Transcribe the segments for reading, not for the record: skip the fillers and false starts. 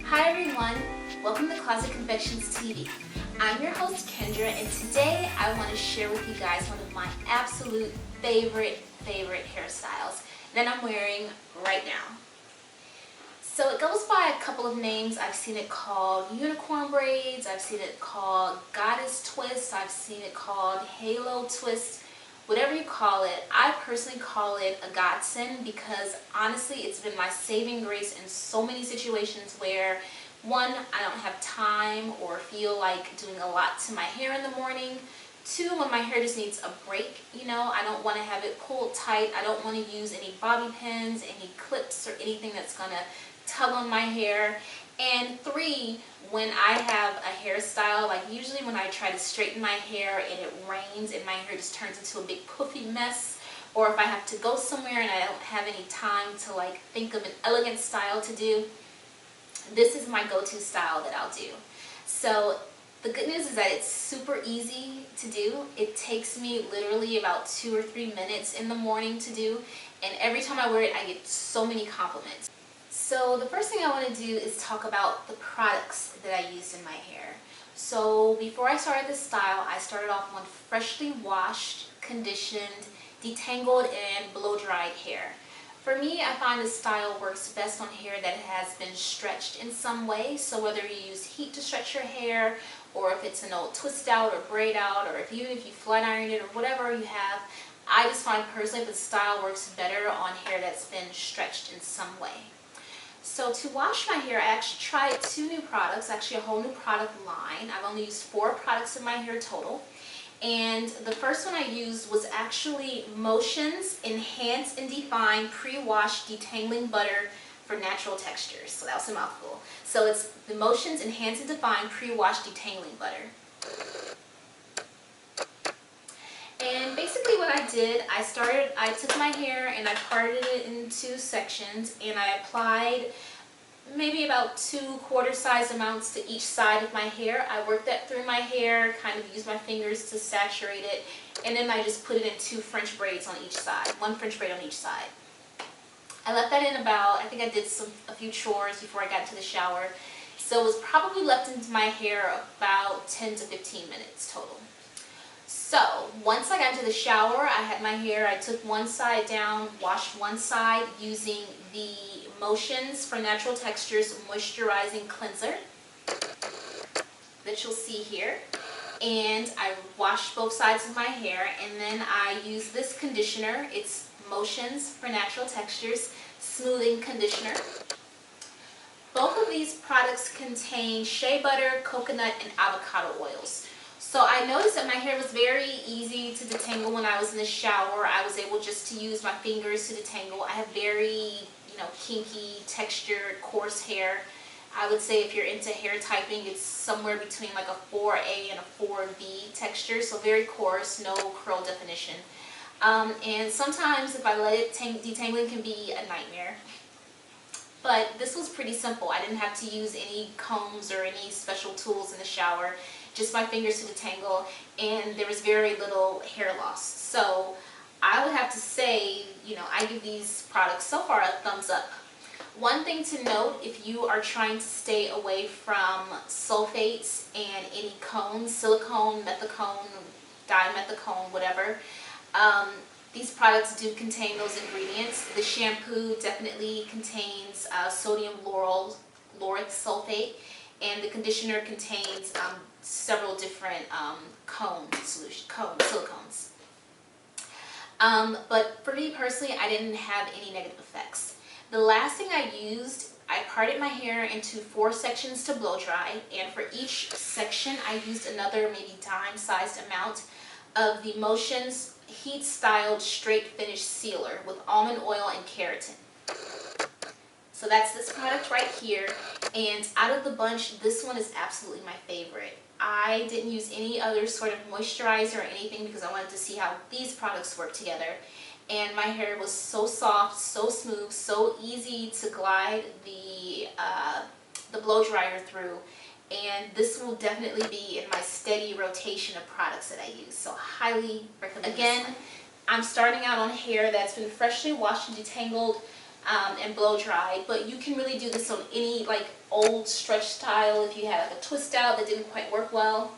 Hi everyone, welcome to Closet Confections TV. I'm your host Kendra, and today I want to share with you guys one of my absolute favorite hairstyles that I'm wearing right now. So it goes by a couple of names. I've seen it called unicorn braids, I've seen it called goddess twist, I've seen it called halo twist. Whatever you call it, I personally call it a godsend because honestly it's been my saving grace in so many situations where, one, I don't have time or feel like doing a lot to my hair in the morning. Two, when my hair just needs a break, I don't want to have it pulled tight. I don't want to use any bobby pins, any clips, or anything that's going to tug on my hair. And three, when I have a hairstyle, like usually when I try to straighten my hair and it rains and my hair just turns into a big puffy mess, or if I have to go somewhere and I don't have any time to like think of an elegant style to do, this is my go-to style that I'll do. So the good news is that it's super easy to do. It takes me literally about 2 or 3 minutes in the morning to do, and every time I wear it I get so many compliments. So the first thing I want to do is talk about the products that I used in my hair. So before I started this style, I started off on freshly washed, conditioned, detangled, and blow-dried hair. For me, I find this style works best on hair that has been stretched in some way. So whether you use heat to stretch your hair, or if it's an old twist out or braid out, or even if you flat iron it or whatever you have, I just find personally the style works better on hair that's been stretched in some way. So to wash my hair, I actually tried 2 new products, actually a whole new product line. I've only used 4 products in my hair total. And the first one I used was actually Motions Enhance and Define Pre-Wash Detangling Butter for Natural Textures. So that was a mouthful. So it's the Motions Enhance and Define Pre-Wash Detangling Butter. And basically what I did, I took my hair and I parted it into sections, and I applied maybe about 2 quarter-size amounts to each side of my hair. I worked that through my hair, kind of used my fingers to saturate it, and then I just put it in 2 French braids on each side, 1 French braid on each side. I left that in about, I think I did a few chores before I got into the shower, so it was probably left into my hair about 10 to 15 minutes total. So once I got into the shower, I had my hair, I took one side down, washed one side using the Motions for Natural Textures Moisturizing Cleanser that you'll see here. And I washed both sides of my hair, and then I used this conditioner. It's Motions for Natural Textures Smoothing Conditioner. Both of these products contain shea butter, coconut, and avocado oils. So I noticed that my hair was very easy to detangle when I was in the shower. I was able just to use my fingers to detangle. I have very, kinky, textured, coarse hair. I would say if you're into hair typing, it's somewhere between like a 4A and a 4B texture. So very coarse, no curl definition. And sometimes if I let it detangling can be a nightmare. But this was pretty simple. I didn't have to use any combs or any special tools in the shower. Just my fingers to detangle, and there was very little hair loss. So I would have to say, I give these products so far a thumbs up. One thing to note, if you are trying to stay away from sulfates and any cones, silicone, methicone, dimethicone, whatever, these products do contain those ingredients. The shampoo definitely contains sodium lauric sulfate, and the conditioner contains several different silicones. But for me personally, I didn't have any negative effects. The last thing I used, I parted my hair into 4 sections to blow dry, and for each section I used another maybe dime-sized amount of the Motions Heat Styled Straight Finish Sealer with almond oil and keratin. So that's this product right here, and out of the bunch, this one is absolutely my favorite. I didn't use any other sort of moisturizer or anything because I wanted to see how these products work together. And my hair was so soft, so smooth, so easy to glide the blow dryer through. And this will definitely be in my steady rotation of products that I use. So highly recommend. Again, I'm starting out on hair that's been freshly washed and detangled. and blow dry. But you can really do this on any like old stretch style if you had like a twist out that didn't quite work well.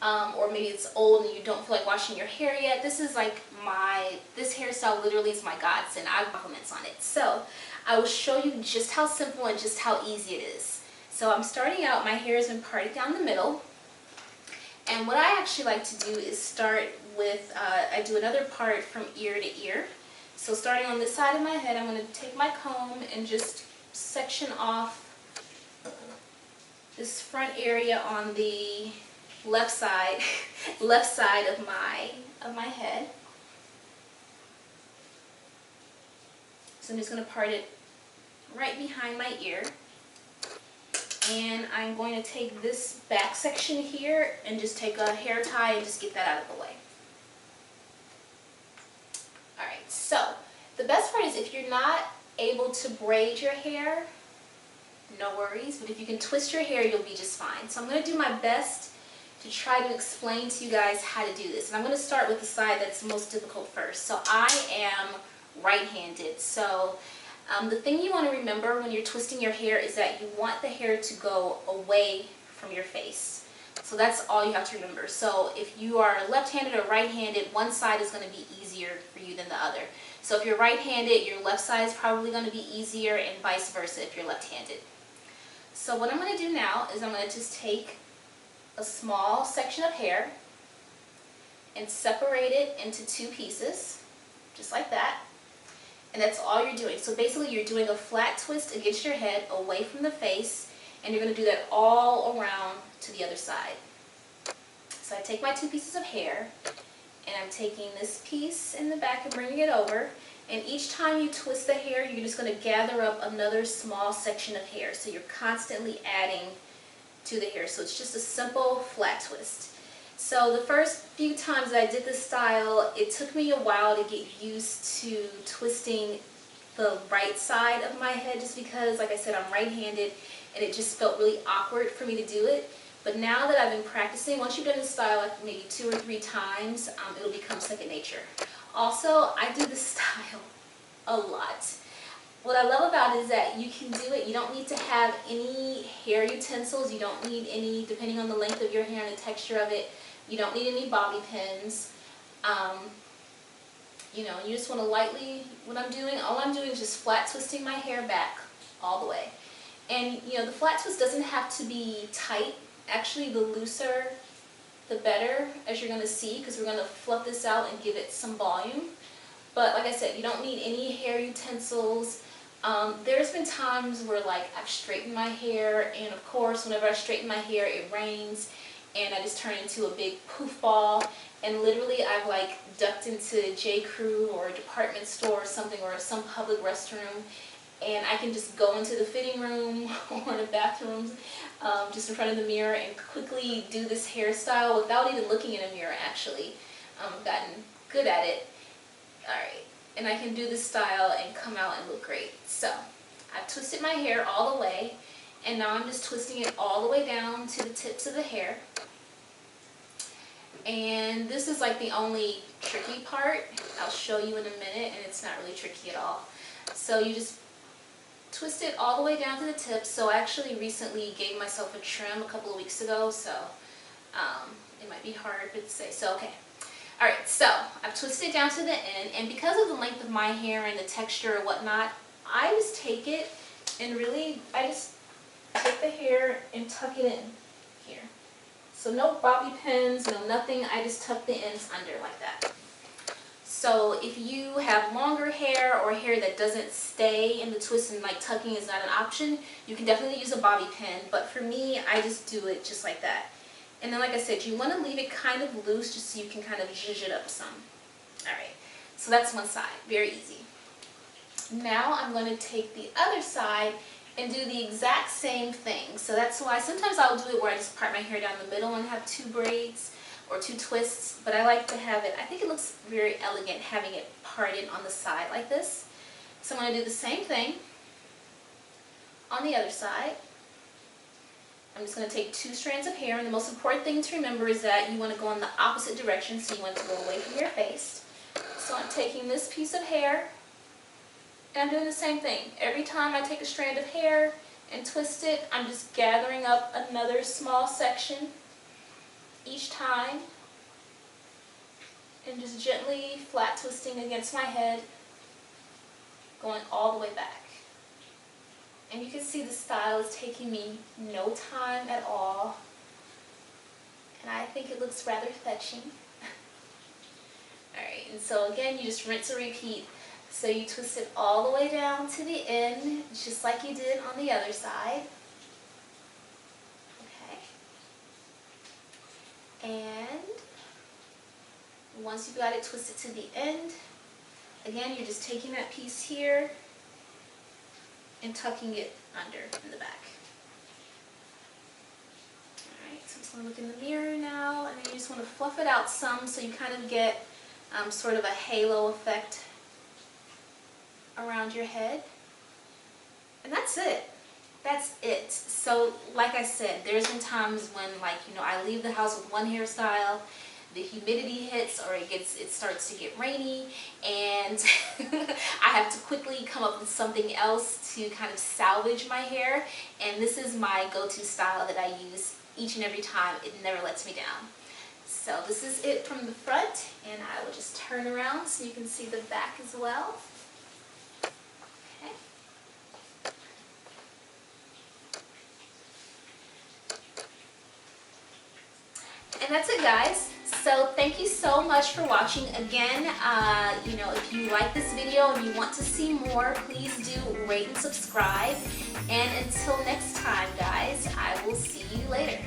Or maybe it's old and you don't feel like washing your hair yet. This is like this hairstyle literally is my godsend. I have compliments on it. So I will show you just how simple and just how easy it is. So I'm starting out, my hair has been parted down the middle. And what I actually like to do is start with, I do another part from ear to ear. So starting on this side of my head, I'm going to take my comb and just section off this front area on the left side of my head. So I'm just going to part it right behind my ear. And I'm going to take this back section here and just take a hair tie and just get that out of the way. Alright, so the best part is if you're not able to braid your hair, no worries, but if you can twist your hair, you'll be just fine. So I'm going to do my best to try to explain to you guys how to do this. And I'm going to start with the side that's most difficult first. So I am right-handed. So the thing you want to remember when you're twisting your hair is that you want the hair to go away from your face. So that's all you have to remember. So if you are left-handed or right-handed, one side is going to be easier for you than the other. So if you're right-handed, your left side is probably going to be easier, and vice versa if you're left-handed. So what I'm going to do now is I'm going to just take a small section of hair and separate it into two pieces, just like that. And that's all you're doing. So basically you're doing a flat twist against your head away from the face, and you're going to do that all around to the other side. So I take my two pieces of hair and I'm taking this piece in the back and bringing it over, and each time you twist the hair you're just going to gather up another small section of hair. So you're constantly adding to the hair. So it's just a simple flat twist. So the first few times that I did this style, it took me a while to get used to twisting the right side of my head, just because, like I said, I'm right-handed and it just felt really awkward for me to do it. But now that I've been practicing, once you've done this style like maybe 2 or 3 times, it'll become second nature. Also, I do this style a lot. What I love about it is that you can do it. You don't need to have any hair utensils. You don't need any, depending on the length of your hair and the texture of it, you don't need any bobby pins. You know, you just want to lightly, all I'm doing is just flat twisting my hair back all the way. And you know, the flat twist doesn't have to be tight. Actually, the looser, the better, as you're going to see, because we're going to fluff this out and give it some volume. But like I said, you don't need any hair utensils. There's been times where like I've straightened my hair, and of course whenever I straighten my hair it rains and I just turn into a big poof ball, and literally I've like ducked into J. Crew or a department store or something, or some public restroom, and I can just go into the fitting room or the bathrooms just in front of the mirror and quickly do this hairstyle without even looking in a mirror. Actually, I've gotten good at it. Alright, and I can do this style and come out and look great. So I've twisted my hair all the way, and now I'm just twisting it all the way down to the tips of the hair. And this is like the only tricky part. I'll show you in a minute, and it's not really tricky at all. So you just twist it all the way down to the tips. So I actually recently gave myself a trim a couple of weeks ago, so it might be hard to say. So okay. Alright, so I've twisted it down to the end, and because of the length of my hair and the texture and whatnot, I just take it and really, I just take the hair and tuck it in here. So no bobby pins, no nothing, I just tuck the ends under like that. So if you have longer hair or hair that doesn't stay in the twist and like tucking is not an option, you can definitely use a bobby pin, but for me, I just do it just like that. And then like I said, you want to leave it kind of loose just so you can kind of zhuzh it up some. Alright, so that's one side, very easy. Now I'm going to take the other side and do the exact same thing. So that's why sometimes I'll do it where I just part my hair down the middle and have 2 braids or 2 twists, but I like to have it, I think it looks very elegant having it parted on the side like this. So I'm going to do the same thing on the other side. I'm just going to take 2 strands of hair, and the most important thing to remember is that you want to go in the opposite direction, so you want to go away from your face. So I'm taking this piece of hair And I'm doing the same thing. Every time I take a strand of hair and twist it, I'm just gathering up another small section each time and just gently flat twisting against my head, going all the way back. And you can see the style is taking me no time at all. And I think it looks rather fetching. Alright, and so again, you just rinse and repeat. So you twist it all the way down to the end, just like you did on the other side. Okay. And once you've got it twisted to the end, again, you're just taking that piece here and tucking it under in the back. Alright, so I'm just going to look in the mirror now, and then you just want to fluff it out some so you kind of get sort of a halo effect around your head. And that's it. That's it. So like I said, there's been times when, like, you know, I leave the house with one hairstyle, the humidity hits, or it starts to get rainy, and I have to quickly come up with something else to kind of salvage my hair. And this is my go-to style that I use each and every time. It never lets me down. So this is it from the front, and I will just turn around so you can see the back as well. Okay. And that's it, guys. So thank you so much for watching. Again, you know, if you like this video and you want to see more, please do rate and subscribe. And until next time, guys, I will see you later.